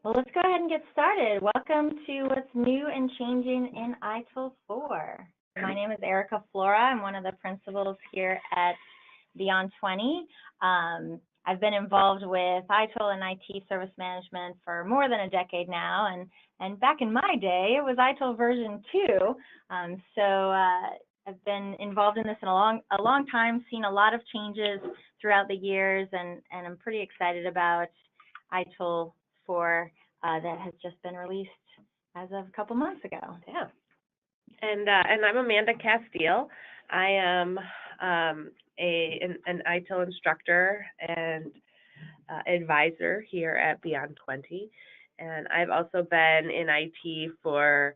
Well, let's go ahead and get started. Welcome to What's New and Changing in ITIL 4. My name is Erika, Flora. I'm one of the principals here at Beyond 20. I've been involved with ITIL and IT service management for more than a decade now, and back in my day, it was ITIL version 2. I've been involved in this in a long time, seen a lot of changes throughout the years, and I'm pretty excited about ITIL 4 that has just been released as of a couple months ago. Yeah. And I'm Amanda Casteel. I am an ITIL instructor and advisor here at Beyond 20. And I've also been in IT for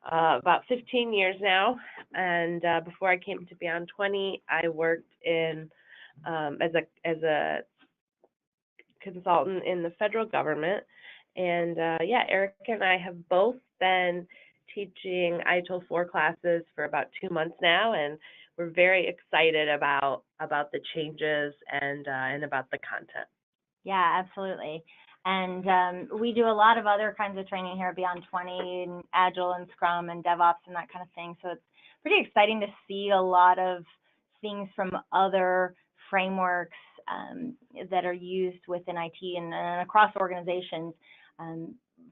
about 15 years now. And before I came to Beyond 20, I worked in as a consultant in the federal government. And Erika and I have both been teaching ITIL 4 classes for about 2 months now, and we're very excited about the changes and about the content. Yeah, absolutely. And we do a lot of other kinds of training here at Beyond 20, and Agile and Scrum and DevOps and that kind of thing. So it's pretty exciting to see a lot of things from other frameworks that are used within IT and across organizations.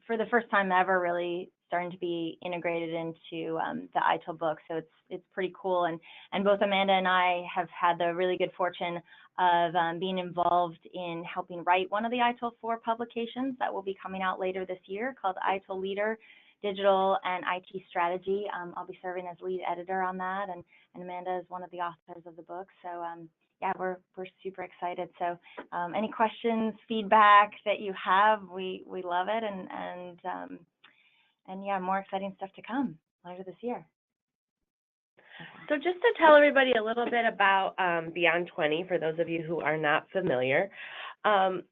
For the first time ever, really starting to be integrated into the ITIL book. So it's pretty cool. And both Amanda and I have had the really good fortune of being involved in helping write one of the ITIL 4 publications that will be coming out later this year, called ITIL Leader, Digital and IT Strategy. I'll be serving as lead editor on that, and Amanda is one of the authors of the book. So yeah, we're super excited. So any questions, feedback that you have, we love it, and yeah, more exciting stuff to come later this year. So just to tell everybody a little bit about Beyond 20, for those of you who are not familiar,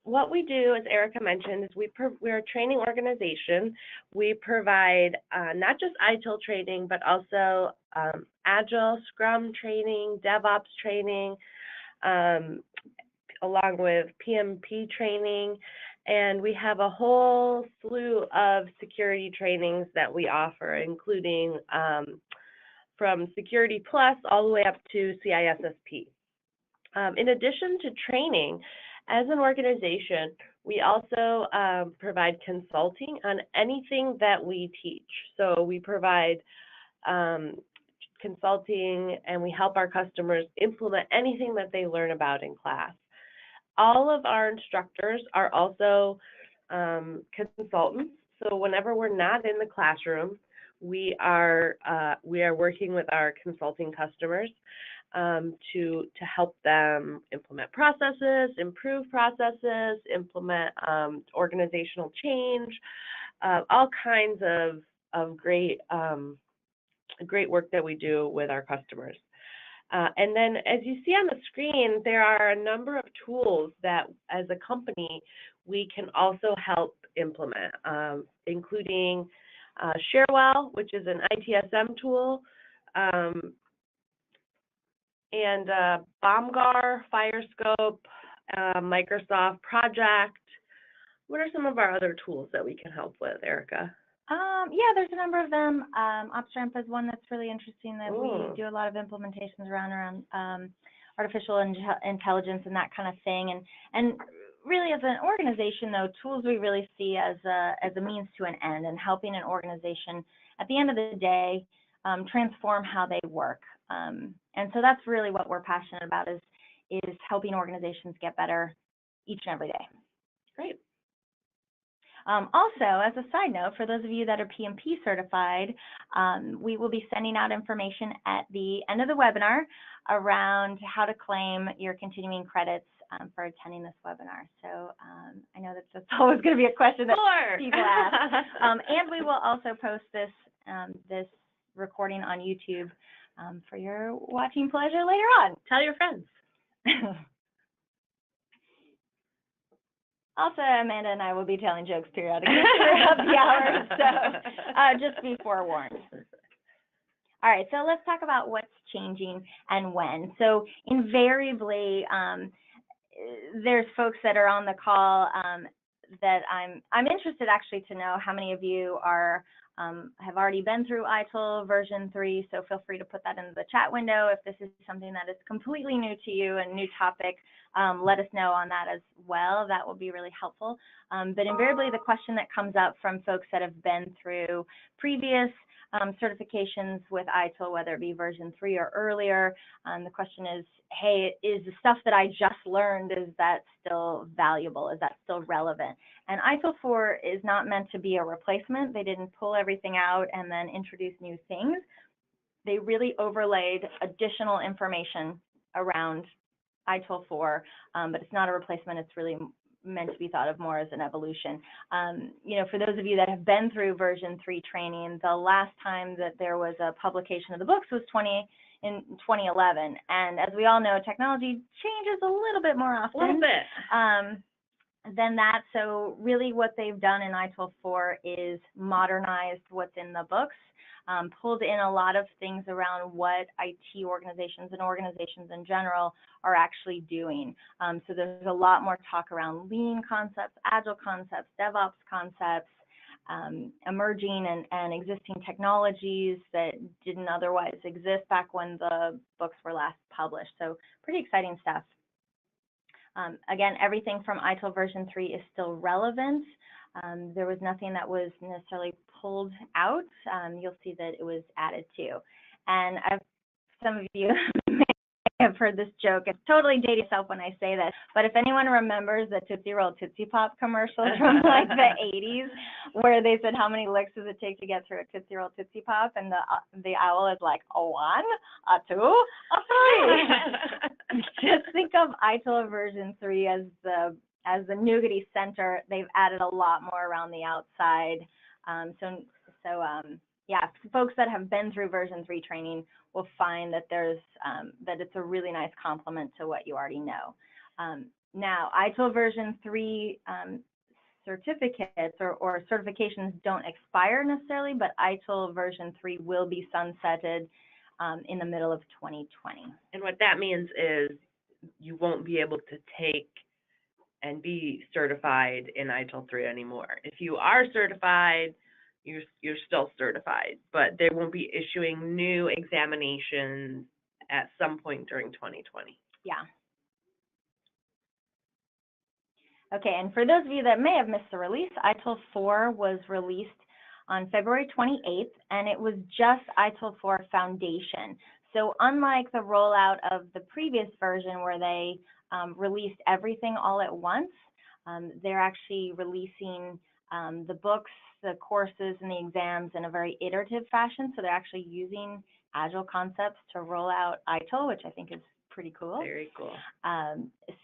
what we do, as Erika mentioned, is we're a training organization. We provide not just ITIL training, but also Agile, Scrum training, DevOps training, along with PMP training, and we have a whole slew of security trainings that we offer, including from Security Plus all the way up to CISSP. In addition to training, as an organization, we also provide consulting on anything that we teach. So we provide consulting, and we help our customers implement anything that they learn about in class. All of our instructors are also consultants. So whenever we're not in the classroom, we are working with our consulting customers to help them implement processes, improve processes, implement organizational change, all kinds of great work that we do with our customers. And then, as you see on the screen, there are a number of tools that, as a company, we can also help implement, including Sharewell, which is an ITSM tool, and Bomgar, Firescope, Microsoft Project. What are some of our other tools that we can help with, Erika? Yeah, there's a number of them. OpsRamp is one that's really interesting that we do a lot of implementations around artificial intelligence and that kind of thing. And really, as an organization, though, tools we really see as a means to an end, and helping an organization at the end of the day transform how they work. And so that's really what we're passionate about, is helping organizations get better each and every day. Great. Also, as a side note, for those of you that are PMP certified, we will be sending out information at the end of the webinar around how to claim your continuing credits for attending this webinar. So I know that's always going to be a question that people ask. And we will also post this recording on YouTube for your watching pleasure later on. Tell your friends. Also, Amanda and I will be telling jokes periodically throughout the hours, so just be forewarned. All right, so let's talk about what's changing and when. So invariably, there's folks that are on the call that I'm interested actually to know how many of you are have already been through ITIL version 3. So feel free to put that into the chat window if this is something that is completely new to you and new topic. Let us know on that as well. That will be really helpful. But invariably, the question that comes up from folks that have been through previous certifications with ITIL, whether it be version 3 or earlier, the question is, hey, is the stuff that I just learned, is that still valuable? Is that still relevant? And ITIL 4 is not meant to be a replacement. They didn't pull everything out and then introduce new things. They really overlaid additional information around ITIL 4, but it's not a replacement. It's really meant to be thought of more as an evolution. You know, for those of you that have been through version 3 training, the last time that there was a publication of the books was in 2011. And as we all know, technology changes a little bit more often. A little bit. Than that. So really what they've done in ITIL 4 is modernized what's in the books, pulled in a lot of things around what IT organizations and organizations in general are actually doing. So there's a lot more talk around lean concepts, agile concepts, DevOps concepts, emerging and existing technologies that didn't otherwise exist back when the books were last published. So pretty exciting stuff. Again, everything from ITIL version 3 is still relevant. There was nothing that was necessarily pulled out. You'll see that it was added to. And some of you may have heard this joke. It's totally date yourself when I say this, but if anyone remembers the Tootsie Roll Tootsie Pop commercials from like the 80s, where they said, how many licks does it take to get through a Tootsie Roll Tootsie Pop? And the owl is like, a 1, a 2, a 3. Just think of ITIL version 3 as the nougaty center. They've added a lot more around the outside. Yeah, folks that have been through version 3 training will find that that it's a really nice complement to what you already know. Now, ITIL version 3 certificates or certifications don't expire necessarily, but ITIL version 3 will be sunsetted in the middle of 2020. And what that means is you won't be able to take and be certified in ITIL 3 anymore. If you are certified, you're still certified, but they won't be issuing new examinations at some point during 2020. Yeah. Okay, and for those of you that may have missed the release, ITIL 4 was released on February 28th, and it was just ITIL 4 Foundation. So unlike the rollout of the previous version where they released everything all at once, they're actually releasing the books, the courses, and the exams in a very iterative fashion. So they're actually using agile concepts to roll out ITIL, which I think is pretty cool. Very cool.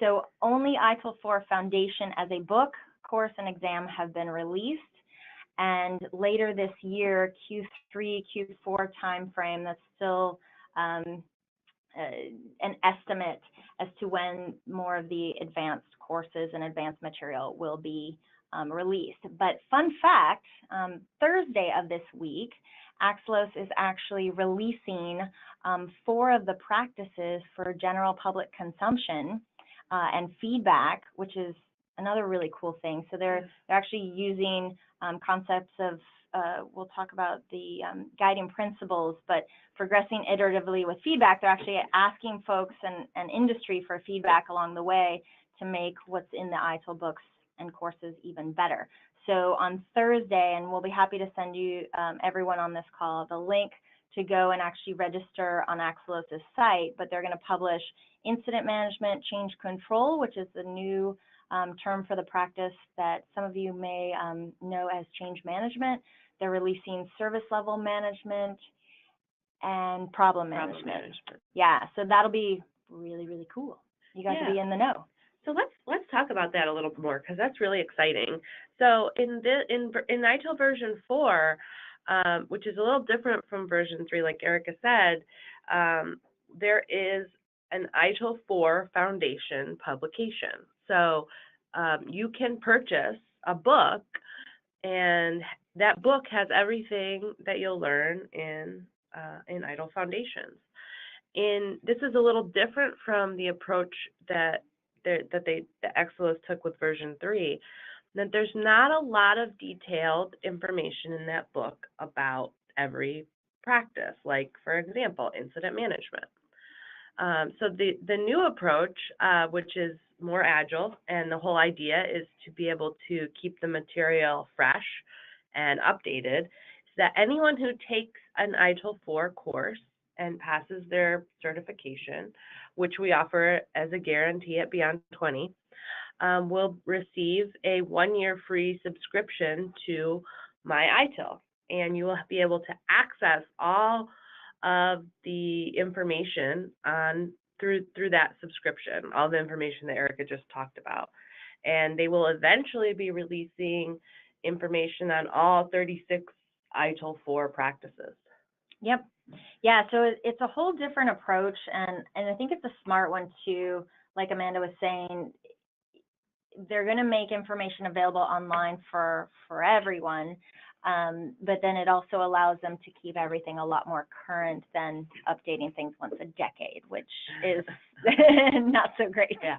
So only ITIL 4 Foundation as a book, course, and exam have been released. And later this year, Q3, Q4 timeframe, that's still an estimate as to when more of the advanced courses and advanced material will be released. But fun fact, Thursday of this week, Axelos is actually releasing 4 of the practices for general public consumption and feedback, which is another really cool thing. So they're actually using concepts of, we'll talk about the guiding principles, but progressing iteratively with feedback. They're actually asking folks and industry for feedback along the way to make what's in the ITIL books and courses even better. So on Thursday, and we'll be happy to send you, everyone on this call, the link to go and actually register on Axelos' site, but they're going to publish incident management change control, which is the new term for the practice that some of you may know as change management. They're releasing service level management and problem management. Yeah, so that'll be really, really cool. You guys will be in the know. So let's talk about that a little more, because that's really exciting. So in ITIL version 4, which is a little different from version 3, like Erika said, there is an ITIL 4 Foundation publication. So you can purchase a book, and that book has everything that you'll learn in in ITIL foundations. And this is a little different from the approach that Excelos took with version 3, that there's not a lot of detailed information in that book about every practice, like, for example, incident management. So the new approach, which is more agile, and the whole idea is to be able to keep the material fresh and updated, is that anyone who takes an ITIL 4 course and passes their certification, which we offer as a guarantee at Beyond 20, will receive a 1-year free subscription to my ITIL, and you will be able to access all of the information through that subscription, all the information that Erika just talked about. And they will eventually be releasing information on all 36 ITIL 4 practices. Yep. Yeah, so it's a whole different approach, and I think it's a smart one too. Like Amanda was saying, they're going to make information available online for everyone, but then it also allows them to keep everything a lot more current than updating things once a decade, which is not so great. Yeah.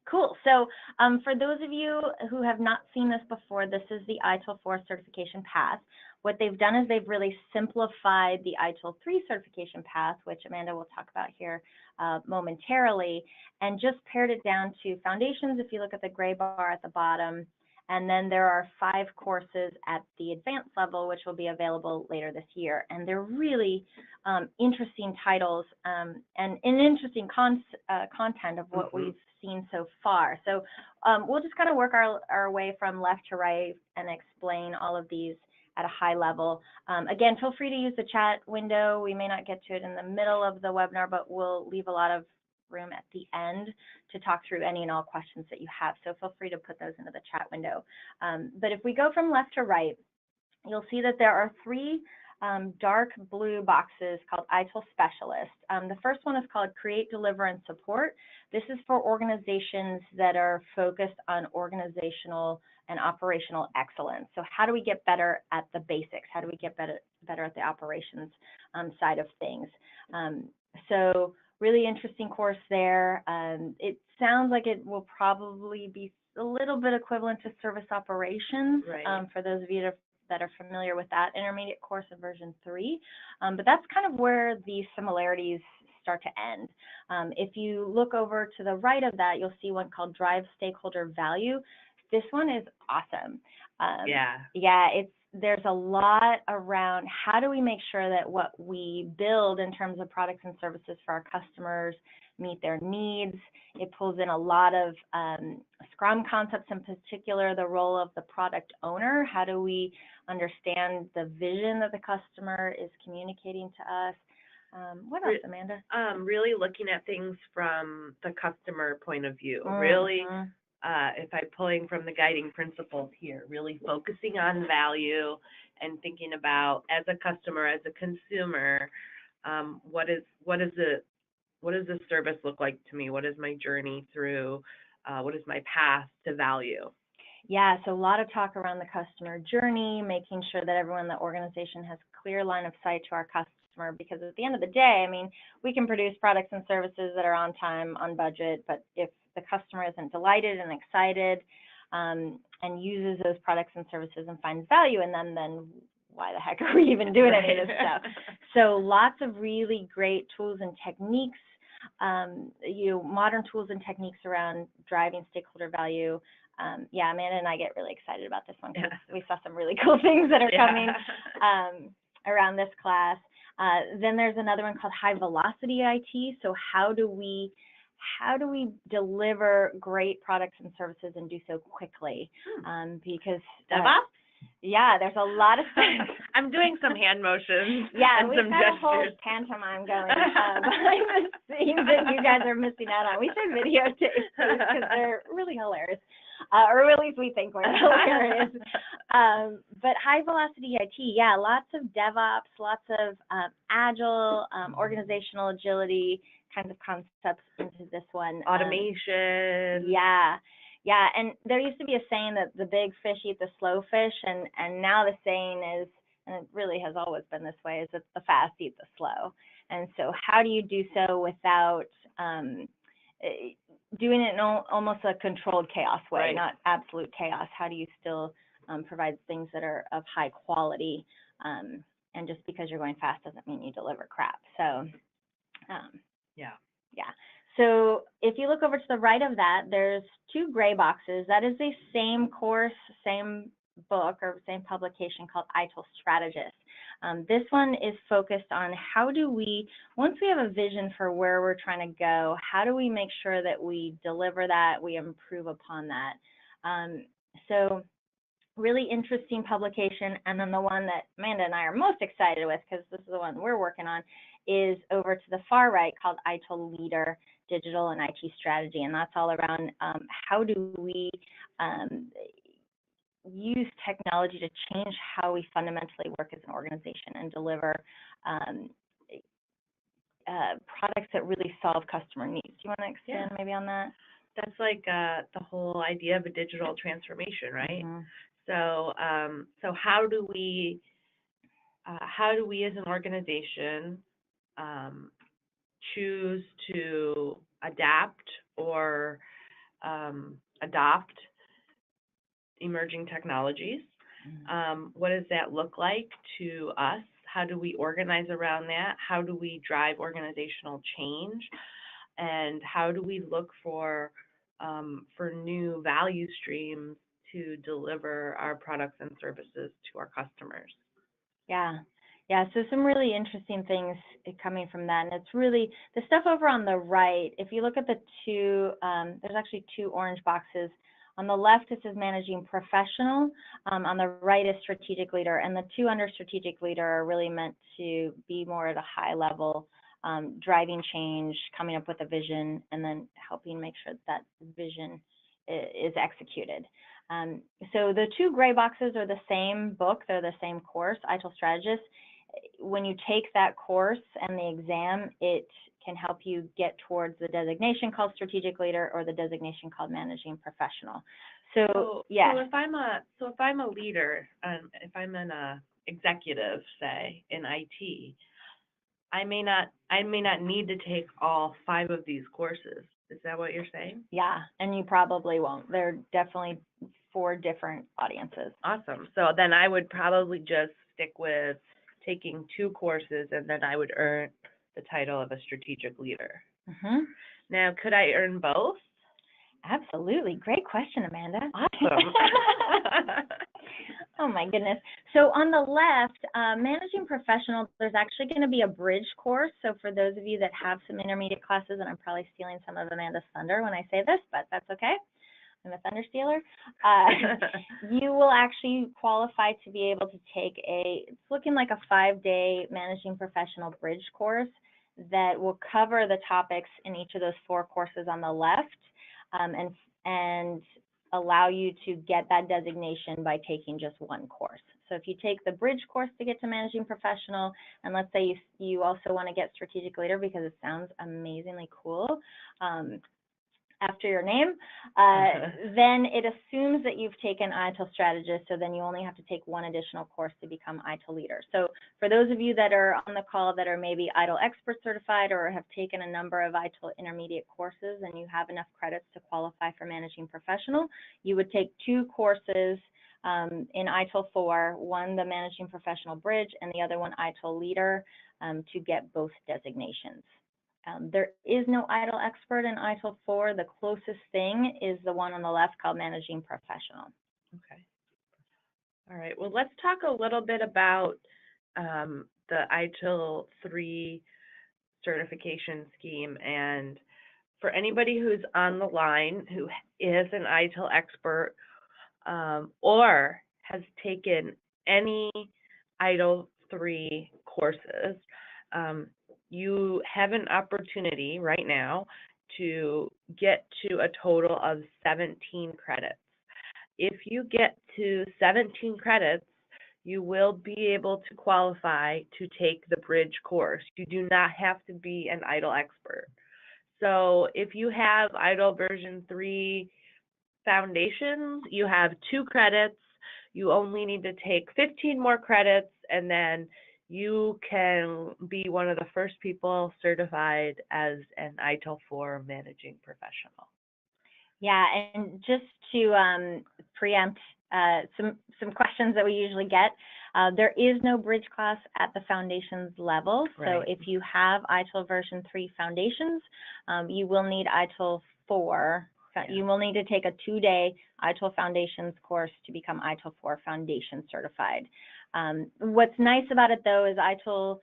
Cool. So for those of you who have not seen this before, this is the ITIL 4 certification path. What they've done is they've really simplified the ITIL 3 certification path, which Amanda will talk about here momentarily, and just pared it down to foundations, if you look at the gray bar at the bottom. And then there are 5 courses at the advanced level, which will be available later this year. And they're really interesting titles and interesting content of what we've seen so far. So we'll just kind of work our way from left to right and explain all of these at a high level. Again, feel free to use the chat window. We may not get to it in the middle of the webinar, but we'll leave a lot of room at the end to talk through any and all questions that you have. So feel free to put those into the chat window. But if we go from left to right, you'll see that there are 3 dark blue boxes called ITIL Specialist. The first one is called Create, Deliver, and Support. This is for organizations that are focused on organizational and operational excellence. So how do we get better at the basics? How do we get better at the operations side of things? So really interesting course there. It sounds like it will probably be a little bit equivalent to service operations, right. For those of you that are familiar with that intermediate course in version 3. But that's kind of where the similarities start to end. If you look over to the right of that, you'll see one called Drive Stakeholder Value. This one is awesome. Yeah, there's a lot around how do we make sure that what we build in terms of products and services for our customers meet their needs. It pulls in a lot of Scrum concepts, in particular the role of the product owner. How do we understand the vision that the customer is communicating to us? What else, Amanda? Really looking at things from the customer point of view. Really, if I'm pulling from the guiding principles here, really focusing on value and thinking about, as a customer, as a consumer, what does the service look like to me? What is my journey through? What is my path to value? Yeah, so a lot of talk around the customer journey, making sure that everyone in the organization has clear line of sight to our customer, because at the end of the day, I mean, we can produce products and services that are on time, on budget, but if the customer isn't delighted and excited and uses those products and services and finds value in them, then why the heck are we even doing any of this stuff? So lots of really great tools and techniques, modern tools and techniques around driving stakeholder value. Yeah, Amanda and I get really excited about this one because we saw some really cool things that are coming around this class. Then there's another one called High Velocity IT. So how do we deliver great products and services and do so quickly? Because yeah, there's a lot of things. I'm doing some hand motions. Yeah, and we've some got gestures. a whole pantomime going behind the scenes that you guys are missing out on. We should videotape these because they're really hilarious, or at least we think we're hilarious. But High Velocity IT, yeah, lots of DevOps, lots of agile, organizational agility kinds of concepts into this one. Automation. Yeah, and there used to be a saying that the big fish eat the slow fish, and now the saying is, and it really has always been this way, is that the fast eat the slow. And so how do you do so without doing it in almost a controlled chaos way, Right. not absolute chaos? How do you still provide things that are of high quality? And just because you're going fast doesn't mean you deliver crap. So, Yeah. yeah. So if you look over to the right of that, there's 2 gray boxes. That is the same course, same book or same publication called ITIL Strategist. This one is focused on how do we, once we have a vision for where we're trying to go, how do we make sure that we deliver that, we improve upon that. So really interesting publication. And then the one that Amanda and I are most excited with, because this is the one we're working on, is over to the far right called ITIL Leader, Digital and IT Strategy. And that's all around how do we use technology to change how we fundamentally work as an organization and deliver products that really solve customer needs. Do you want to expand maybe on that? That's like the whole idea of a digital transformation, right? Mm-hmm. So, so how do we as an organization choose to adapt or adopt emerging technologies? What does that look like to us? How do we organize around that? How do we drive organizational change? And how do we look for new value streams to deliver our products and services to our customers? Yeah. Yeah, so some really interesting things coming from that. And it's really the stuff over on the right. If you look at the 2, there's actually 2 orange boxes. On the left, it says managing professional. On the right is strategic leader. And the 2 under strategic leader are really meant to be more at a high level, driving change, coming up with a vision, and then helping make sure that vision is executed. So the 2 gray boxes are the same book. They're the same course, ITIL Strategist. When you take that course and the exam, it can help you get towards the designation called strategic leader or the designation called managing professional. So yeah. So if I'm a leader, if I'm an executive, say in IT, I may not need to take all 5 of these courses. Is that what you're saying? Yeah, and you probably won't. They're definitely for different audiences. Awesome. So then I would probably just stick with taking 2 courses, and then I would earn the title of a strategic leader. Mm-hmm. Now, could I earn both? Absolutely. Great question, Amanda. Awesome. Oh, my goodness. So on the left, managing professional, there's actually going to be a bridge course. So for those of you that have some intermediate classes, and I'm probably stealing some of Amanda's thunder when I say this, but that's okay. I'm a thunder stealer. You will actually qualify to be able to take it's looking like a 5-day managing professional bridge course that will cover the topics in each of those 4 courses on the left, and allow you to get that designation by taking just 1 course. So if you take the bridge course to get to managing professional, and let's say you also want to get strategic leader because it sounds amazingly cool, after your name, then it assumes that you've taken ITIL Strategist, so then you only have to take 1 additional course to become ITIL Leader. So for those of you that are on the call that are maybe ITIL Expert certified or have taken a number of ITIL intermediate courses and you have enough credits to qualify for Managing Professional, you would take 2 courses in ITIL 4, one the Managing Professional Bridge and the other one ITIL Leader, to get both designations. There is no ITIL Expert in ITIL 4. The closest thing is the one on the left called Managing Professional. Okay. All right. Well, let's talk a little bit about the ITIL 3 certification scheme. And for anybody who's on the line who is an ITIL expert or has taken any ITIL 3 courses, you have an opportunity right now to get to a total of 17 credits. If you get to 17 credits, you will be able to qualify to take the bridge course. You do not have to be an ITIL expert. So if you have ITIL version 3 foundations, you have 2 credits. You only need to take 15 more credits, and then you can be one of the first people certified as an ITIL 4 managing professional. Yeah, and just to preempt some questions that we usually get, there is no bridge class at the foundations level. So if you have ITIL version 3 foundations, you will need ITIL 4. You will need to take a 2-day ITIL foundations course to become ITIL 4 foundation certified. What's nice about it though is ITIL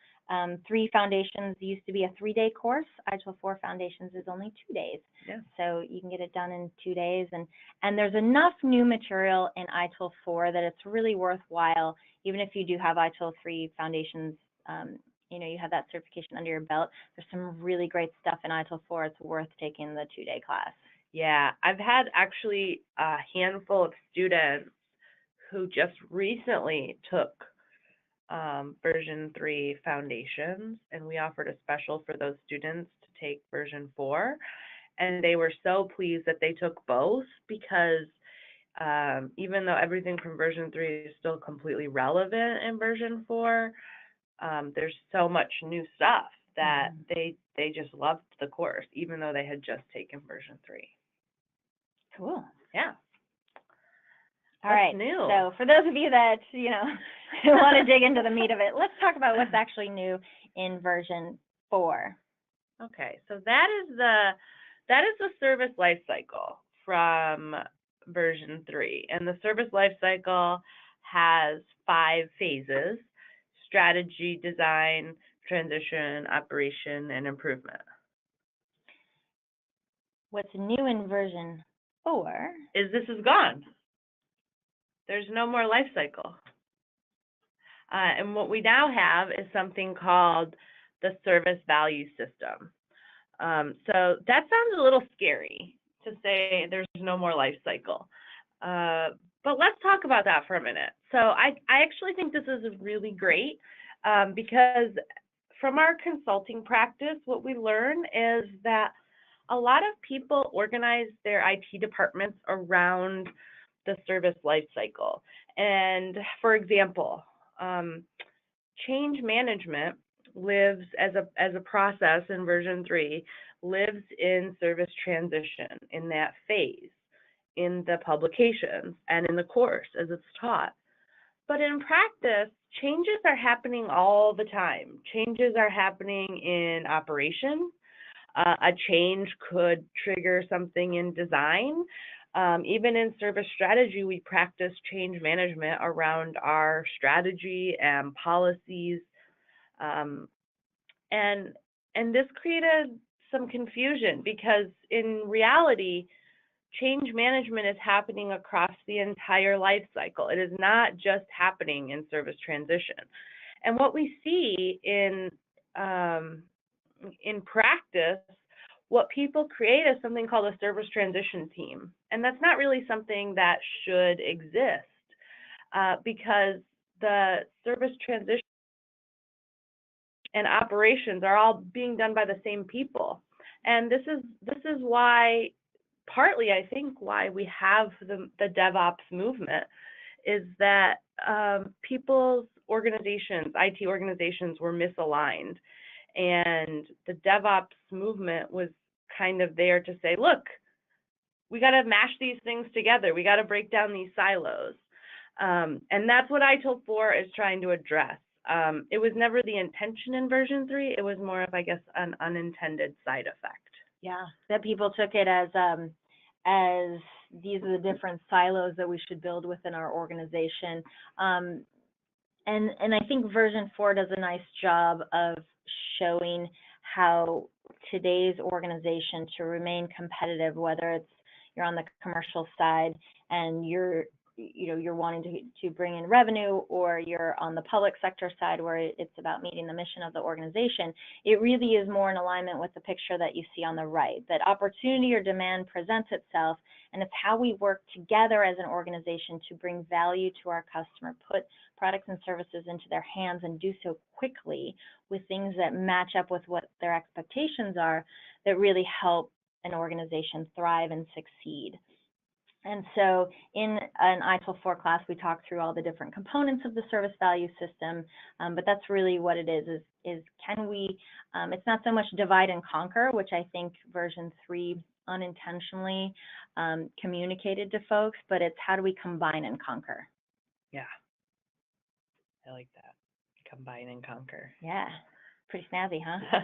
3 foundations used to be a 3-day course. ITIL 4 foundations is only 2 days. Yeah. So you can get it done in 2 days. And there's enough new material in ITIL 4 that it's really worthwhile, even if you do have ITIL 3 foundations, you have that certification under your belt. There's some really great stuff in ITIL 4. It's worth taking the 2-day class. Yeah, I've had actually a handful of students who just recently took version 3 foundations, and we offered a special for those students to take version 4, and they were so pleased that they took both because even though everything from version 3 is still completely relevant in version 4, there's so much new stuff that they just loved the course, even though they had just taken version 3. Cool. Yeah. All right. New? So for those of you that, want to dig into the meat of it, let's talk about what's actually new in version 4. Okay. So that is the service life cycle from version 3. And the service life cycle has 5 phases: strategy, design, transition, operation, and improvement. What's new in version 4 is this is gone. There's no more life cycle. And what we now have is something called the service value system. So that sounds a little scary to say there's no more life cycle. But let's talk about that for a minute. So I actually think this is really great because from our consulting practice, what we learn is that a lot of people organize their IT departments around the service life cycle. And for example, change management lives as a process in version 3, lives in service transition, in that phase, in the publications and in the course as it's taught. But in practice, changes are happening all the time. Changes are happening in operations. A change could trigger something in design. Even in service strategy, we practice change management around our strategy and policies. And this created some confusion because in reality, change management is happening across the entire life cycle. It is not just happening in service transition. And what we see in practice, what people create is something called a service transition team. And that's not really something that should exist because the service transition and operations are all being done by the same people. And this is why, partly I think why we have the DevOps movement, is that people's organizations, IT organizations, were misaligned. And the DevOps movement was kind of there to say, look, we got to mash these things together. We got to break down these silos. And that's what ITIL 4 is trying to address. It was never the intention in version 3. It was more of, I guess, an unintended side effect. Yeah, that people took it as these are the different silos that we should build within our organization. And I think version 4 does a nice job of showing how today's organization, to remain competitive, whether it's you're on the commercial side and you're wanting to bring in revenue, or you're on the public sector side where it's about meeting the mission of the organization, it really is more in alignment with the picture that you see on the right, that opportunity or demand presents itself, and it's how we work together as an organization to bring value to our customer, put products and services into their hands and do so quickly with things that match up with what their expectations are, that really help an organization thrive and succeed. And so in an ITIL 4 class, we talk through all the different components of the service value system, but that's really what it is can we, it's not so much divide and conquer, which I think version 3 unintentionally communicated to folks, but it's how do we combine and conquer? Yeah, I like that. Combine and conquer. Yeah, pretty snazzy, huh?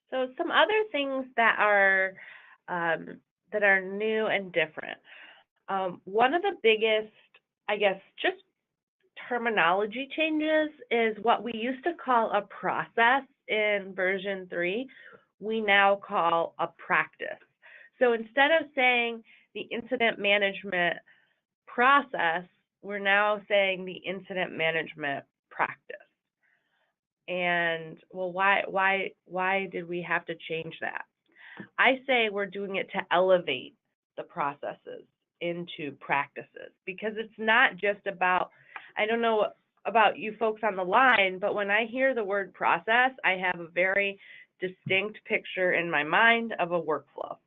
So some other things that are new and different. One of the biggest, I guess, just terminology changes is what we used to call a process in version 3, we now call a practice. So instead of saying the incident management process, we're now saying the incident management practice. And well, why did we have to change that? I say we're doing it to elevate the processes into practices, because it's not just about, I don't know about you folks on the line, but when I hear the word process, I have a very distinct picture in my mind of a workflow.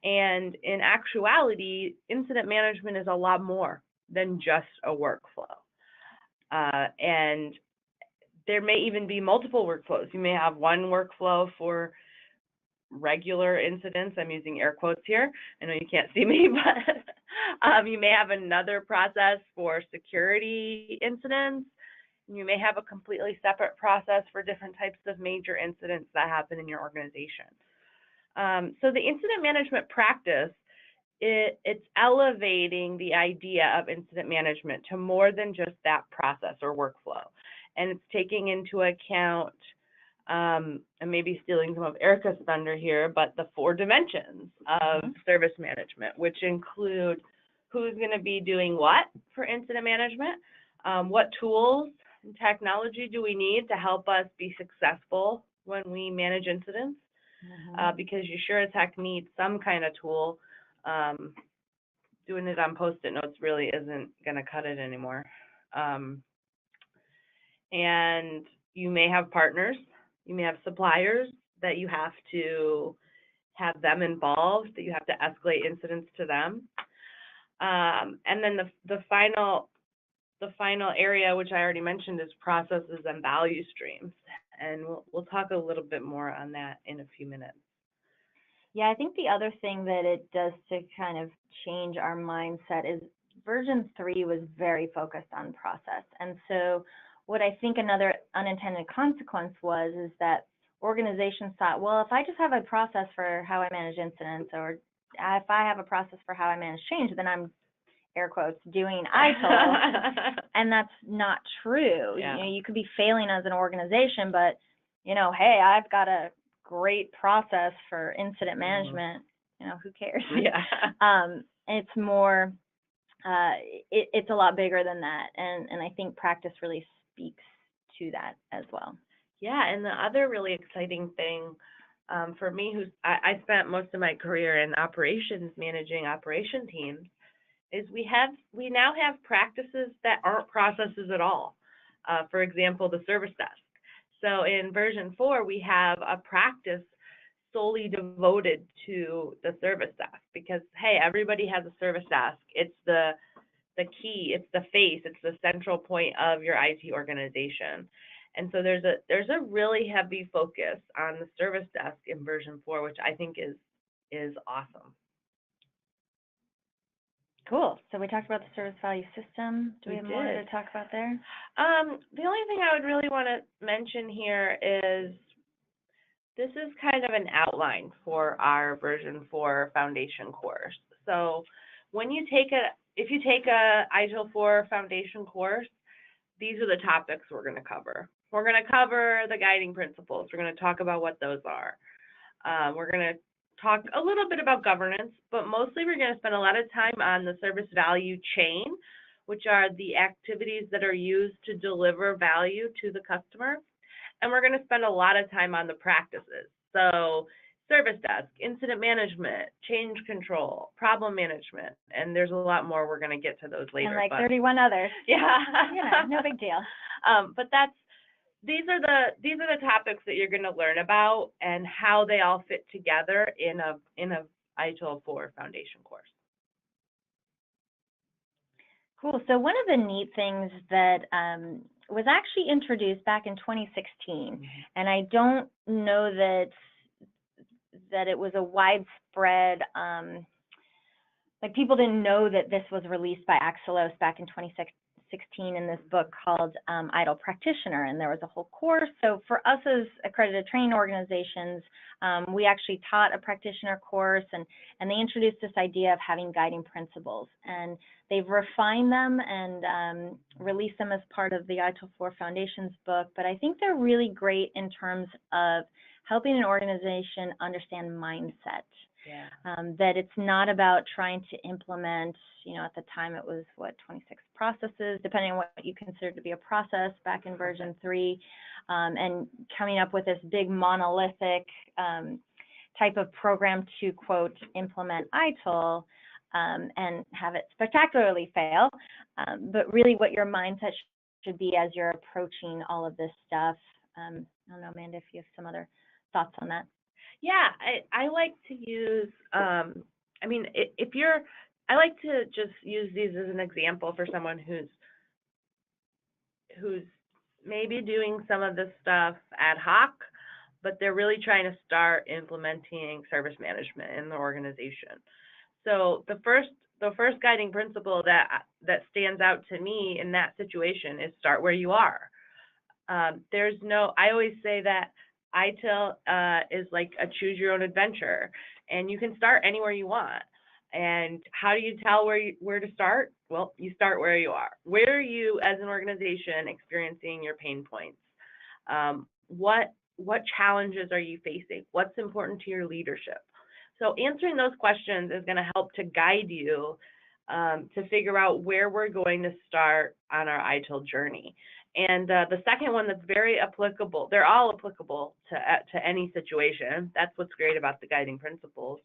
And in actuality, incident management is a lot more than just a workflow. And there may even be multiple workflows. You may have one workflow for regular incidents. I'm using air quotes here. I know you can't see me, but you may have another process for security incidents. You may have a completely separate process for different types of major incidents that happen in your organization. So the incident management practice, it's elevating the idea of incident management to more than just that process or workflow. And it's taking into account, and maybe stealing some of Erika's thunder here, but the 4 dimensions of service management, which include who's going to be doing what for incident management, what tools and technology do we need to help us be successful when we manage incidents, because you sure as heck need some kind of tool. Doing it on Post-it notes really isn't going to cut it anymore. And you may have partners, you may have suppliers that you have to have them involved, that you have to escalate incidents to them. And then the final area, which I already mentioned, is processes and value streams. And we'll talk a little bit more on that in a few minutes. Yeah, I think the other thing that it does to kind of change our mindset is version 3 was very focused on process. And so what I think another unintended consequence is that organizations thought, well, if I just have a process for how I manage incidents, or if I have a process for how I manage change, then I'm, air quotes, doing ITIL. And that's not true. Yeah. You know, you could be failing as an organization, but, you know, hey, I've got a great process for incident management. You know, who cares? Yeah. It's more, it's a lot bigger than that. And I think practice really speaks to that as well. Yeah, and the other really exciting thing for me, I spent most of my career in operations, managing operation teams, is we now have practices that aren't processes at all. For example, the service desk. So in version 4, we have a practice solely devoted to the service desk, because hey, everybody has a service desk. It's the key, it's the face, it's the central point of your IT organization. And so there's a really heavy focus on the service desk in version 4, which I think is awesome. Cool. So we talked about the service value system. Do we have more to talk about there? The only thing I would really want to mention here is this is kind of an outline for our version 4 foundation course. So when you take if you take a ITIL 4 foundation course, these are the topics we're going to cover. We're going to cover the guiding principles. We're going to talk about what those are. We're going to talk a little bit about governance, but mostly we're going to spend a lot of time on the service value chain, which are the activities that are used to deliver value to the customer. And we're going to spend a lot of time on the practices. So service desk, incident management, change control, problem management, and there's a lot more. We're going to get to those later. And like 31 others. Yeah. Yeah, no big deal. But that's these are the topics that you're going to learn about and how they all fit together in a ITIL 4 foundation course. Cool. So one of the neat things that was actually introduced back in 2016, and I don't know that it was a widespread, like people didn't know that this was released by Axelos back in 2016 in this book called ITIL Practitioner, and there was a whole course. So for us as accredited training organizations, we actually taught a practitioner course, and they introduced this idea of having guiding principles, and they've refined them and released them as part of the ITIL 4 Foundations book, but I think they're really great in terms of helping an organization understand mindset. Yeah. That it's not about trying to implement, at the time it was, 26 processes, depending on what you consider to be a process back in version 3, and coming up with this big monolithic type of program to, quote, implement ITIL and have it spectacularly fail, but really what your mindset should be as you're approaching all of this stuff. I don't know, Amanda, if you have some other thoughts on that. Yeah, I like to use, I like to just use these as an example for someone who's maybe doing some of this stuff ad hoc, but they're really trying to start implementing service management in the organization. So the first guiding principle that stands out to me in that situation is start where you are. I always say that ITIL is like a choose your own adventure, and you can start anywhere you want. And how do you tell where to start? Well, you start where you are. Where are you as an organization experiencing your pain points? What challenges are you facing? What's important to your leadership? So answering those questions is going to help to guide you to figure out where we're going to start on our ITIL journey. And the second one that's very applicable, they're all applicable to any situation. That's what's great about the guiding principles.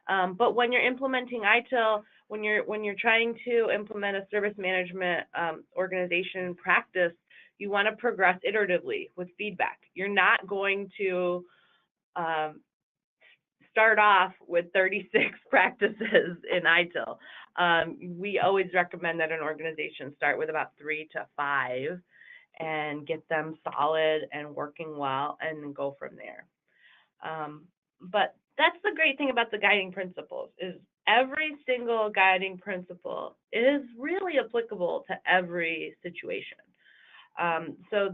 But when you're implementing ITIL, when you're trying to implement a service management organization practice, you want to progress iteratively with feedback. You're not going to start off with 36 practices in ITIL. We always recommend that an organization start with about 3 to 5 and get them solid and working well and then go from there. But that's the great thing about the guiding principles is every single guiding principle is really applicable to every situation. So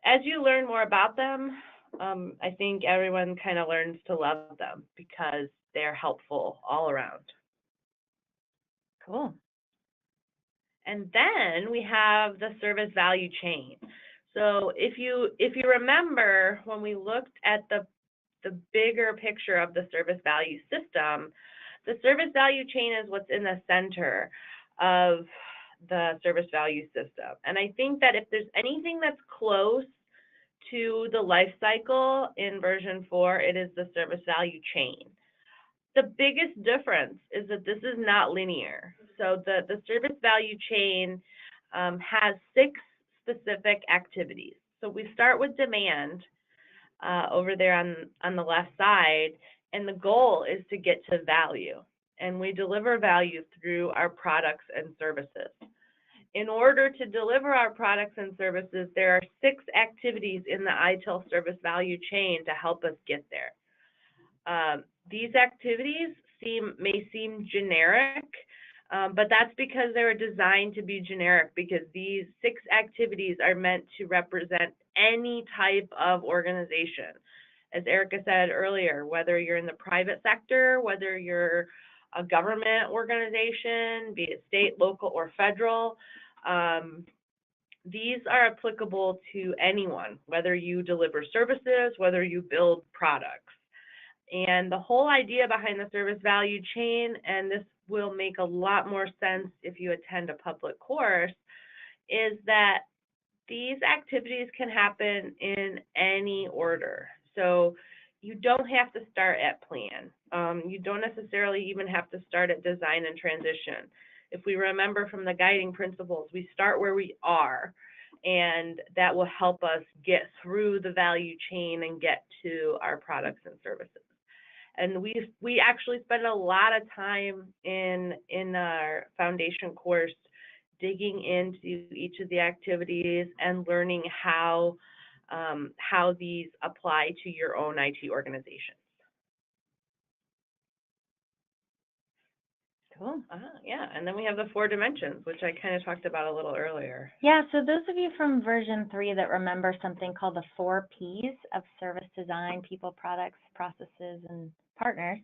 as you learn more about them, I think everyone kind of learns to love them because they're helpful all around. Cool. And then we have the service value chain. So if you remember when we looked at the bigger picture of the service value system, the service value chain is what's in the center of the service value system. And I think that if there's anything that's close to the life cycle in version 4, it is the service value chain. The biggest difference is that this is not linear. So the service value chain has 6 specific activities. So we start with demand over there on the left side, and the goal is to get to value. And we deliver value through our products and services. In order to deliver our products and services, there are 6 activities in the ITIL service value chain to help us get there. These activities may seem generic, but that's because they were designed to be generic, because these 6 activities are meant to represent any type of organization. As Erika said earlier, whether you're in the private sector, whether you're a government organization, be it state, local, or federal, these are applicable to anyone, whether you deliver services, whether you build products. And the whole idea behind the service value chain, and this will make a lot more sense if you attend a public course, is that these activities can happen in any order. So you don't have to start at plan. You don't necessarily even have to start at design and transition. If we remember from the guiding principles, we start where we are. and that will help us get through the value chain and get to our products and services. And we actually spend a lot of time in our foundation course digging into each of the activities and learning how these apply to your own IT organization. Cool. Yeah, and then we have the 4 dimensions, which I kind of talked about a little earlier. Yeah, so those of you from version 3 that remember something called the 4 Ps of service design, people, products, processes, and partners,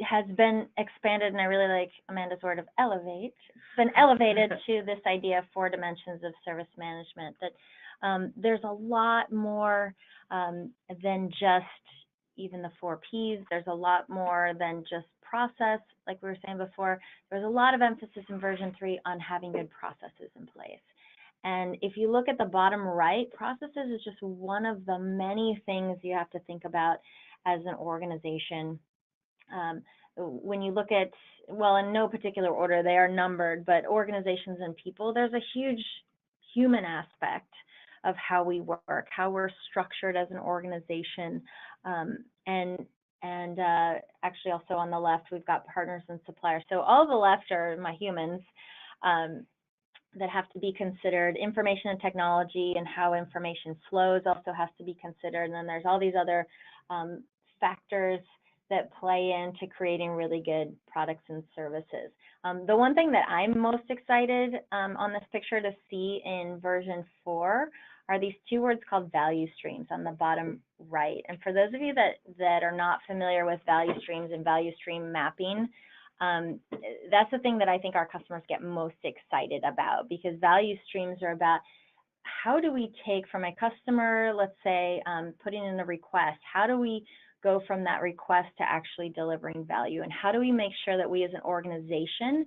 has been expanded, and I really like Amanda's word of elevate. It's been elevated to this idea of 4 dimensions of service management, that there's a lot more than just even the 4 Ps. There's a lot more than just process. Like we were saying before, there's a lot of emphasis in version 3 on having good processes in place. And if you look at the bottom right, processes is just one of the many things you have to think about as an organization. When you look at, well, in no particular order, they are numbered, but organizations and people, there's a huge human aspect of how we work, how we're structured as an organization, and actually also on the left, we've got partners and suppliers. So all the left are my humans that have to be considered. Information and technology and how information flows also has to be considered. And then there's all these other factors that play into creating really good products and services. The one thing that I'm most excited on this picture to see in version 4 are these 2 words called value streams on the bottom right. And for those of you that are not familiar with value streams and value stream mapping, that's the thing that I think our customers get most excited about, because value streams are about how do we take from a customer, let's say, putting in a request, how do we go from that request to actually delivering value, and how do we make sure that we as an organization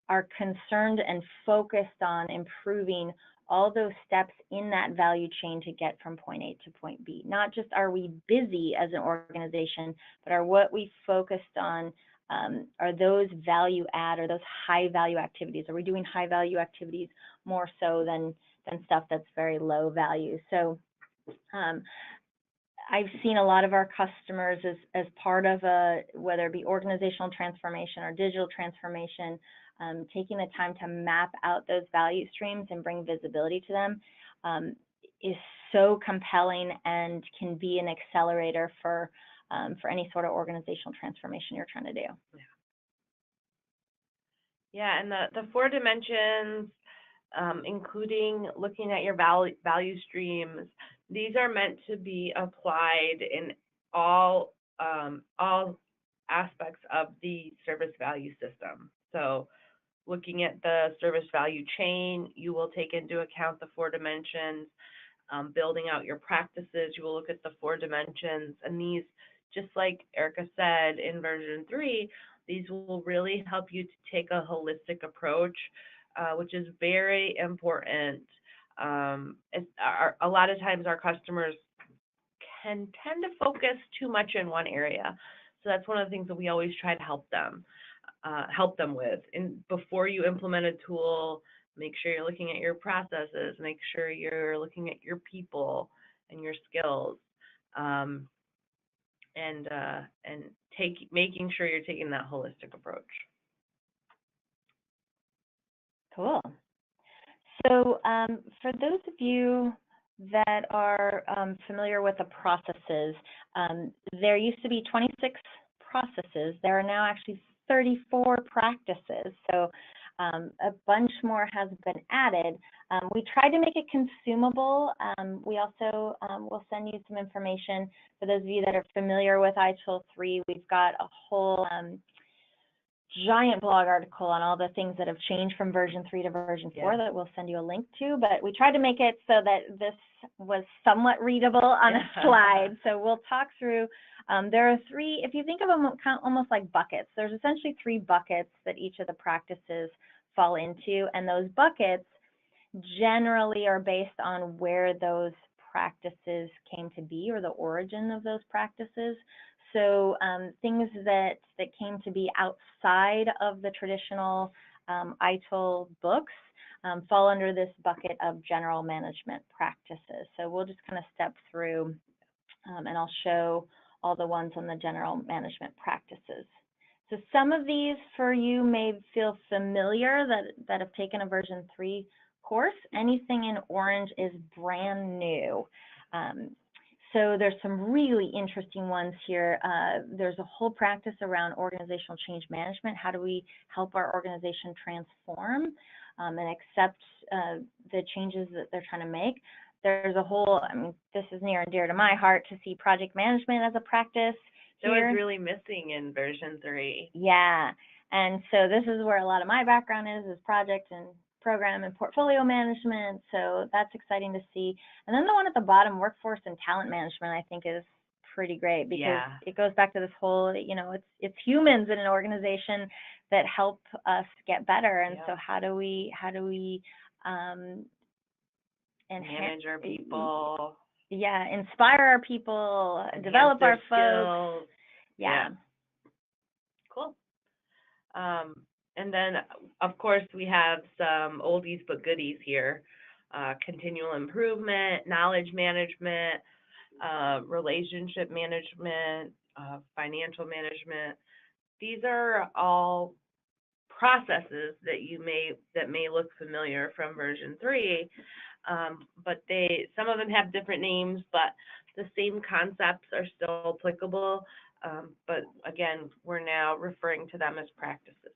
are concerned and focused on improving all those steps in that value chain to get from point A to point B. Not just are we busy as an organization, but are what we focused on, are those value add or those high value activities? Are we doing high value activities more so than stuff that's very low value? So I've seen a lot of our customers as part of whether it be organizational transformation or digital transformation, taking the time to map out those value streams and bring visibility to them is so compelling and can be an accelerator for any sort of organizational transformation you're trying to do. Yeah, and the 4 dimensions, including looking at your value streams, these are meant to be applied in all aspects of the service value system. So looking at the service value chain, you will take into account the 4 dimensions. Building out your practices, you will look at the 4 dimensions. And these, just like Erika said in version 3, these will really help you to take a holistic approach, which is very important. A lot of times our customers can tend to focus too much in one area. So that's one of the things that we always try to help them with. And before you implement a tool, make sure you're looking at your processes, make sure you're looking at your people and your skills, and making sure you're taking that holistic approach. Cool. So for those of you that are familiar with the processes, there used to be 26 processes. There are now actually 34 practices. So a bunch more has been added. We tried to make it consumable. We also will send you some information. For those of you that are familiar with ITIL 3, we've got a whole giant blog article on all the things that have changed from version 3 to version 4 that we'll send you a link to, but we tried to make it so that this was somewhat readable on a slide. So we'll talk through, there are 3, if you think of them kind of almost like buckets, there's essentially 3 buckets that each of the practices fall into, and those buckets generally are based on where those practices came to be or the origin of those practices. So things that came to be outside of the traditional ITIL books fall under this bucket of general management practices. So we'll just kind of step through, and I'll show all the ones on the general management practices. So some of these for you may feel familiar that have taken a version 3 course. Anything in orange is brand new. So there's some really interesting ones here. There's a whole practice around organizational change management. How do we help our organization transform and accept the changes that they're trying to make? There's a whole, I mean, this is near and dear to my heart to see project management as a practice. That was really missing in version 3. Yeah, and so this is where a lot of my background is project and program and portfolio management, so that's exciting to see. And then the one at the bottom, workforce and talent management, I think is pretty great because it goes back to this whole, you know, it's humans in an organization that help us get better, and so how do we manage our people? Yeah, inspire our people, develop our folks. Skills. Yeah. Cool. And then, of course, we have some oldies but goodies here. Continual improvement, knowledge management, relationship management, financial management. These are all processes that may look familiar from version 3, but some of them have different names, but the same concepts are still applicable. But again, we're now referring to them as practices.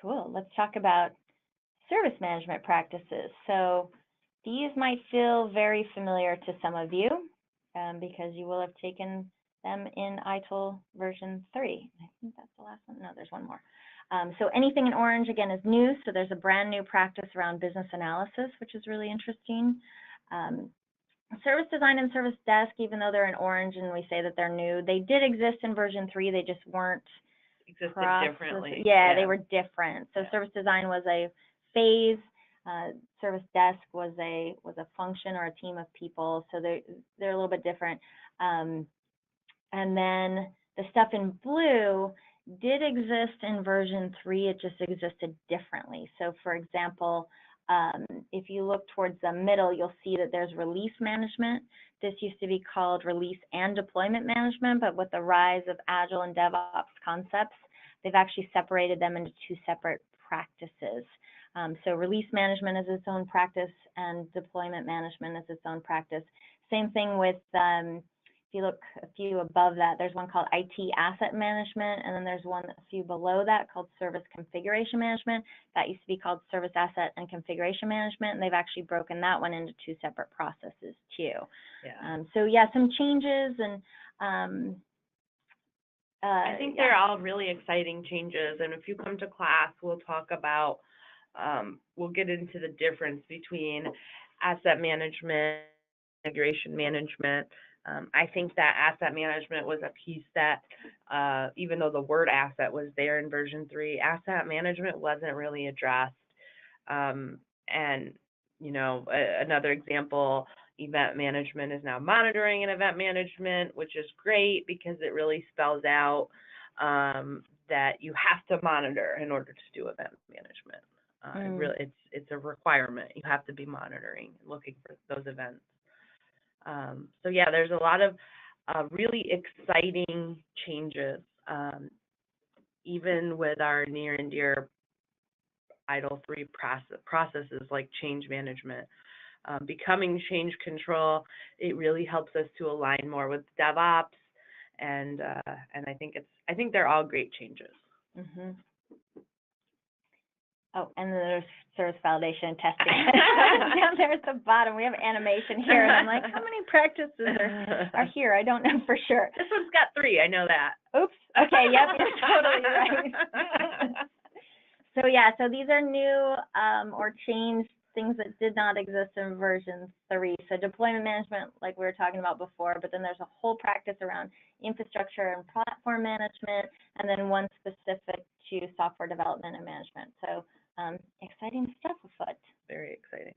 Cool. Let's talk about service management practices. So these might feel very familiar to some of you because you will have taken them in ITIL version 3. I think that's the last one. No, there's one more. So anything in orange, again, is new. So there's a brand new practice around business analysis, which is really interesting. Service design and service desk, even though they're in orange and we say that they're new, they did exist in version 3. They just weren't differently. Yeah, they were different. So service design was a phase. Service desk was a function or a team of people. So they're a little bit different. And then the stuff in blue did exist in version 3. It just existed differently. So for example, if you look towards the middle, you'll see that there's release management. This used to be called release and deployment management, but with the rise of Agile and DevOps concepts, they've actually separated them into 2 separate practices. So release management is its own practice and deployment management is its own practice. Same thing with, if you look a few above that, there's one called IT asset management, and then there's one a few below that called service configuration management. That used to be called service asset and configuration management, and they've actually broken that one into 2 separate processes too. Yeah. So yeah, some changes, and I think they're all really exciting changes, and if you come to class, we'll talk about, we'll get into the difference between asset management, configuration management. I think that asset management was a piece that, even though the word asset was there in version 3, asset management wasn't really addressed. And, you know, another example, event management is now monitoring and event management, which is great because it really spells out that you have to monitor in order to do event management. It's a requirement. You have to be monitoring, looking for those events. So yeah, there's a lot of really exciting changes, even with our near and dear ITIL 3 processes like change management. Becoming change control, it really helps us to align more with DevOps, and I think they're all great changes. Mm-hmm. Oh, and then there's service validation and testing. Down there at the bottom, we have animation here, and I'm like, how many practices are here? I don't know for sure. This one's got 3, I know that. Oops. Okay, yep, you're totally right. So yeah, so these are new or changed things that did not exist in version 3. So deployment management, like we were talking about before, but then there's a whole practice around infrastructure and platform management, and then one specific to software development and management. So exciting stuff afoot. Very exciting.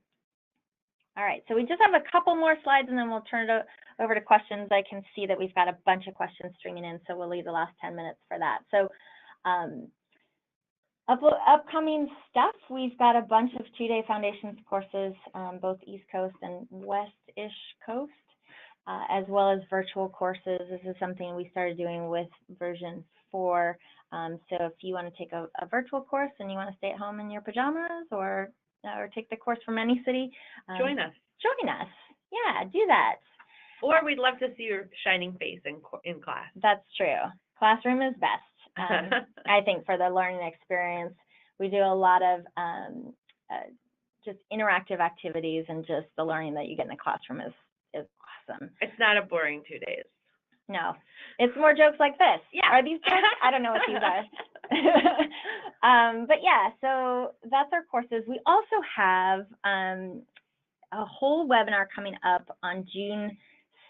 All right, so we just have a couple more slides and then we'll turn it over to questions. I can see that we've got a bunch of questions streaming in, so we'll leave the last 10 minutes for that. So Upcoming stuff, we've got a bunch of 2-day foundations courses, both East Coast and West-ish Coast, as well as virtual courses. This is something we started doing with version 4. So if you want to take a virtual course and you want to stay at home in your pajamas or take the course from any city, join us. Join us. Yeah, do that. Or we'd love to see your shining face in class. That's true. Classroom is best. I think for the learning experience, we do a lot of just interactive activities, and just the learning that you get in the classroom is awesome. It's not a boring 2 days. No, it's more jokes like this. Yeah. Are these jokes? I don't know what these are. But yeah, so that's our courses. We also have a whole webinar coming up on June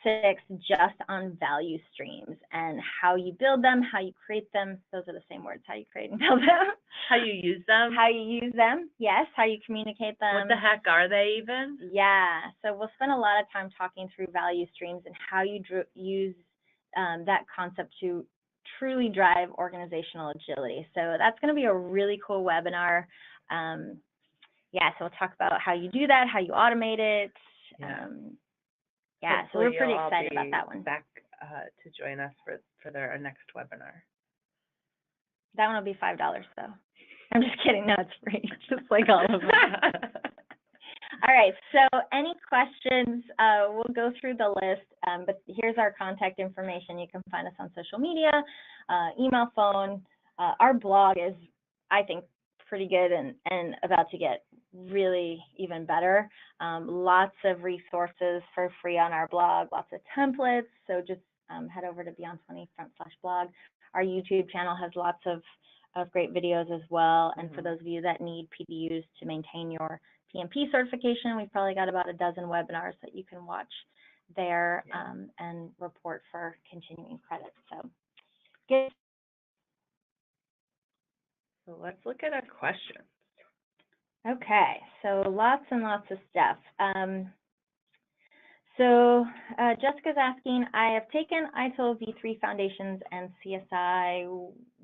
6th just on value streams and how you build them, how you create them. Those are the same words, how you create and build them. How you use them. How you use them, yes, how you communicate them. What the heck are they even? Yeah, so we'll spend a lot of time talking through value streams and how you use that concept to truly drive organizational agility. So that's going to be a really cool webinar. Yeah, so we'll talk about how you do that, how you automate it. Yeah, so we're pretty excited about that one. Back to join us for our next webinar. That one will be $5 though. I'm just kidding. No, it's free, just like all of them. All right, so any questions, we'll go through the list, but here's our contact information. You can find us on social media, email, phone. Our blog is, I think, pretty good and about to get really even better. Lots of resources for free on our blog, lots of templates, so just head over to beyond20front/blog. Our YouTube channel has lots of great videos as well, and for those of you that need PDUs to maintain your PMP certification, we've probably got about a dozen webinars that you can watch there and report for continuing credits. So good. So let's look at our questions. Okay, so lots and lots of stuff. So Jessica's asking, I have taken ITIL V3 Foundations and CSI.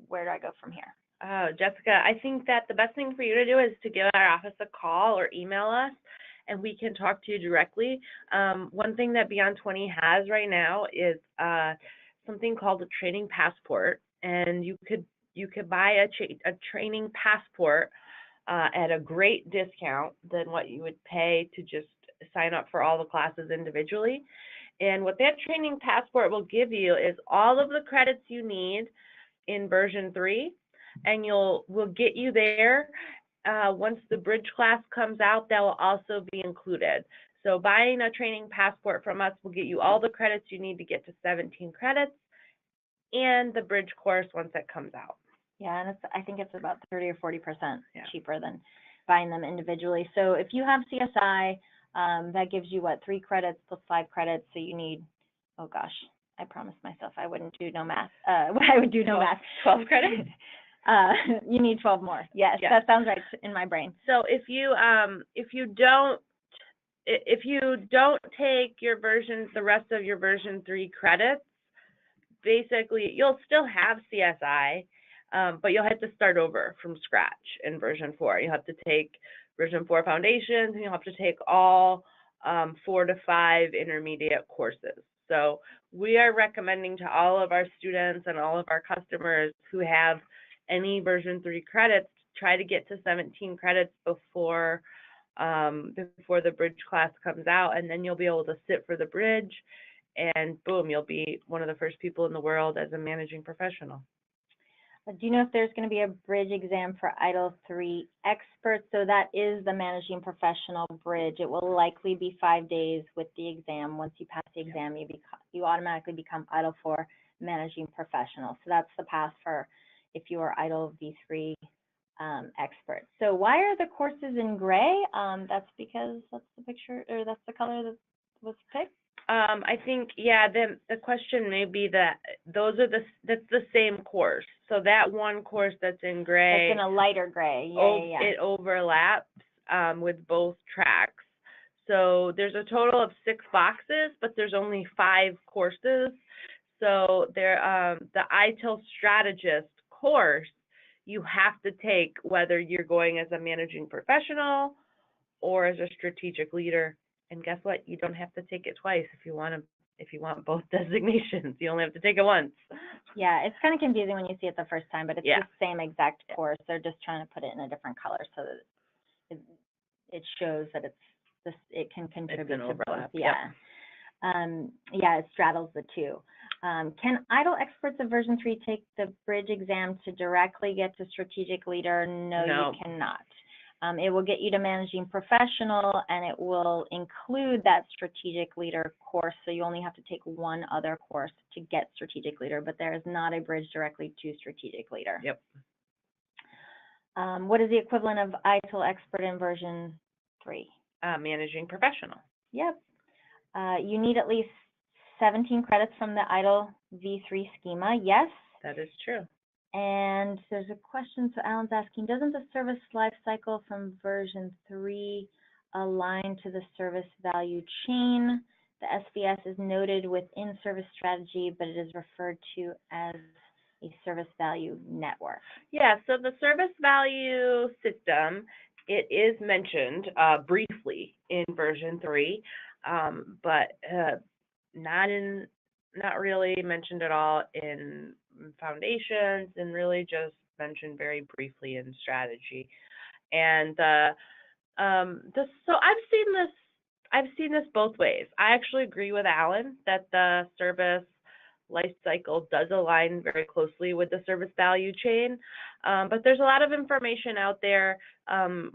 Where do I go from here? Oh, Jessica, I think that the best thing for you to do is to give our office a call or email us, and we can talk to you directly. One thing that Beyond 20 has right now is something called a training passport, and you could buy a training passport at a great discount than what you would pay to just sign up for all the classes individually. And what that training passport will give you is all of the credits you need in version 3, and we'll get you there. Once the bridge class comes out, that will also be included. So buying a training passport from us will get you all the credits you need to get to 17 credits and the bridge course once it comes out. Yeah, and I think it's about 30 or 40% cheaper than buying them individually. So if you have CSI, that gives you, 3 credits plus 5 credits, so you need, oh gosh, I promised myself I wouldn't do no math. I would do no math. 12 credits? You need 12 more. Yes, that sounds right in my brain. So if you don't take the rest of your version 3 credits, basically you'll still have CSI, but you'll have to start over from scratch in version 4. You have to take version 4 foundations, and you'll have to take all 4 to 5 intermediate courses. So we are recommending to all of our students and all of our customers who have any version 3 credits, try to get to 17 credits before the bridge class comes out, and then you'll be able to sit for the bridge, and boom, you'll be one of the first people in the world as a managing professional. Do you know if there's going to be a bridge exam for ITIL 3 experts? So that is the managing professional bridge. It will likely be 5 days with the exam. Once you pass the exam, you automatically become ITIL 4 managing professional. So that's the path for if you are ITIL V3 expert. So why are the courses in gray? That's because that's the picture, or that's the color that was picked. I think, the question may be that that's the same course. So that one course that's in gray. It's in a lighter gray. It overlaps with both tracks. So there's a total of 6 boxes, but there's only 5 courses. So the ITIL strategist course you have to take, whether you're going as a managing professional or as a strategic leader. And guess what? You don't have to take it twice if you want both designations. You only have to take it once. Yeah, it's kind of confusing when you see it the first time, but it's Yeah. the same exact course. They're just trying to put it in a different color so that it shows that it can contribute to both. Yeah. Yep. Yeah, it straddles the two. Can ITIL experts of version 3 take the bridge exam to directly get to strategic leader? No, you cannot. It will get you to managing professional, and it will include that strategic leader course, so you only have to take one other course to get strategic leader, but there is not a bridge directly to strategic leader. Yep. What is the equivalent of ITIL expert in version 3? Managing professional. Yep. You need at least 17 credits from the ITIL V3 schema. Yes. That is true. And there's a question, so Alan's asking, doesn't the service life cycle from version 3 align to the service value chain? The SVS is noted within service strategy, but it is referred to as a service value network. Yeah, so the service value system, it is mentioned briefly in version 3, but not really mentioned at all in foundations, and really just mentioned very briefly in strategy. And so I've seen this both ways. I actually agree with Alan that the service life cycle does align very closely with the service value chain, but there's a lot of information out there from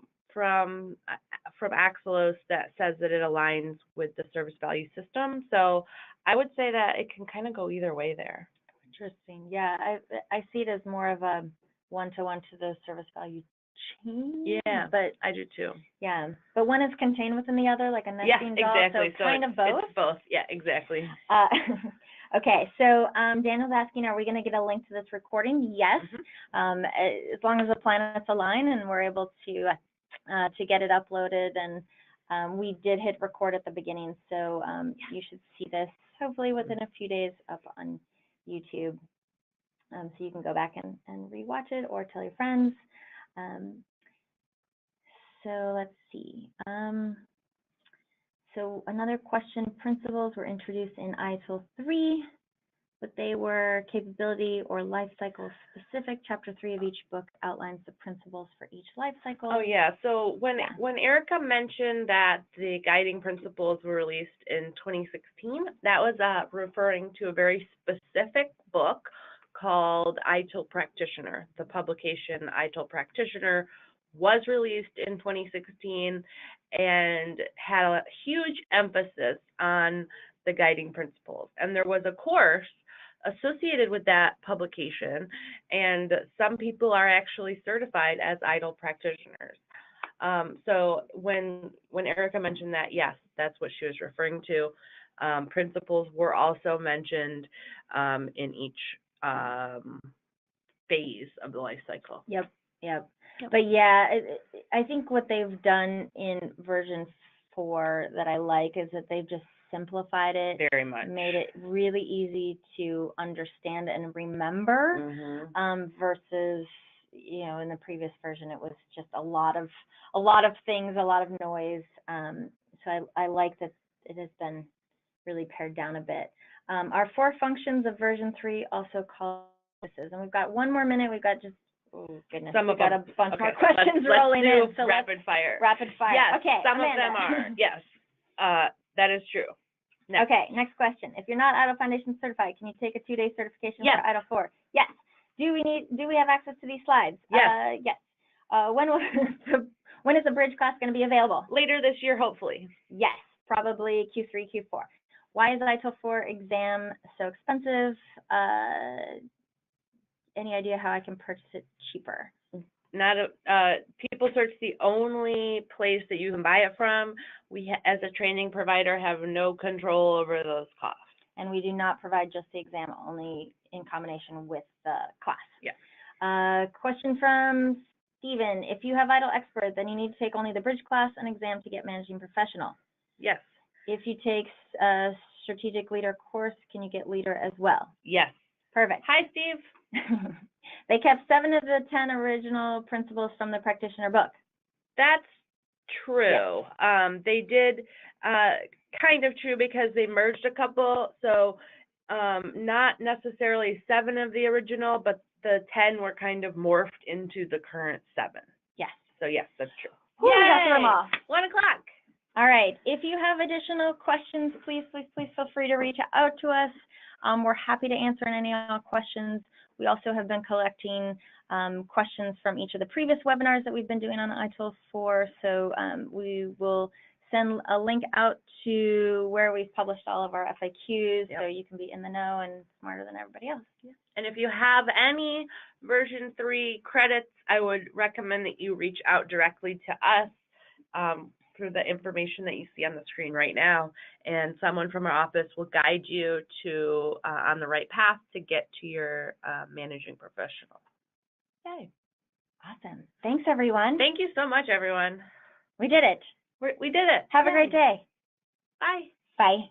Axelos that says that it aligns with the service value system. So I would say that it can kind of go either way there. Interesting. Yeah, I see it as more of a one-to-one to the service value chain. Yeah, but I do too. Yeah, but one is contained within the other, like a nesting doll. Exactly. So kind of both. It's both. Yeah, exactly. Okay, so Daniel's asking, are we going to get a link to this recording? Yes, as long as the planets align and we're able to get it uploaded. And we did hit record at the beginning, so you should see this hopefully within a few days up on YouTube. So you can go back and rewatch it or tell your friends. So let's see. So another question, principles were introduced in ITIL 3, but they were capability or life cycle specific. Chapter 3 of each book outlines the principles for each life cycle. Oh yeah, so when Erika mentioned that the guiding principles were released in 2016, that was referring to a very specific book called ITIL Practitioner. The publication ITIL Practitioner was released in 2016 and had a huge emphasis on the guiding principles. And there was a course associated with that publication, and some people are actually certified as ITIL practitioners. So when Erika mentioned that, yes, that's what she was referring to. Principles were also mentioned in each phase of the life cycle. Yep. But yeah, I think what they've done in version 4 that I like is that they've just simplified it, very much, made it really easy to understand and remember, versus, you know, in the previous version it was just a lot of things, a lot of noise. So I like that it has been really pared down a bit. Our 4 functions of version 3 also call this, and we've got 1 more minute. We've got just goodness, we've got a bunch more questions rolling in. So rapid fire. Yes, okay, some Amanda. Of them are. Yes, that is true. Next. Okay, next question. If you're not ITIL Foundation certified, can you take a 2-day certification for ITIL 4? Yes. Do we have access to these slides? Yes. Yes. When is the bridge class going to be available? Later this year, hopefully. Yes, probably Q3, Q4. Why is the ITIL 4 exam so expensive? Any idea how I can purchase it cheaper? People Search the only place that you can buy it from. We, as a training provider, have no control over those costs. And we do not provide just the exam, only in combination with the class. Yeah. Question from Steven. If you have ITIL expert, then you need to take only the bridge class and exam to get managing professional. Yes. If you take a strategic leader course, can you get leader as well? Yes. Perfect. Hi, Steve. They kept 7 of the 10 original principles from the practitioner book. That's true. Yes. They did kind of true because they merged a couple, so not necessarily 7 of the original, but the 10 were kind of morphed into the current 7. Yes. So yes, that's true. Woo, we got through them all. 1 o'clock. All right. If you have additional questions, please feel free to reach out to us. We're happy to answer any and all questions. We also have been collecting questions from each of the previous webinars that we've been doing on ITIL 4. So we will send a link out to where we've published all of our FAQs, so you can be in the know and smarter than everybody else. Yeah. And if you have any version 3 credits, I would recommend that you reach out directly to us through the information that you see on the screen right now, and someone from our office will guide you to on the right path to get to your managing professional. Okay. Awesome. Thanks, everyone. Thank you so much, everyone. We did it. We did it. Have a great day. Bye. Bye.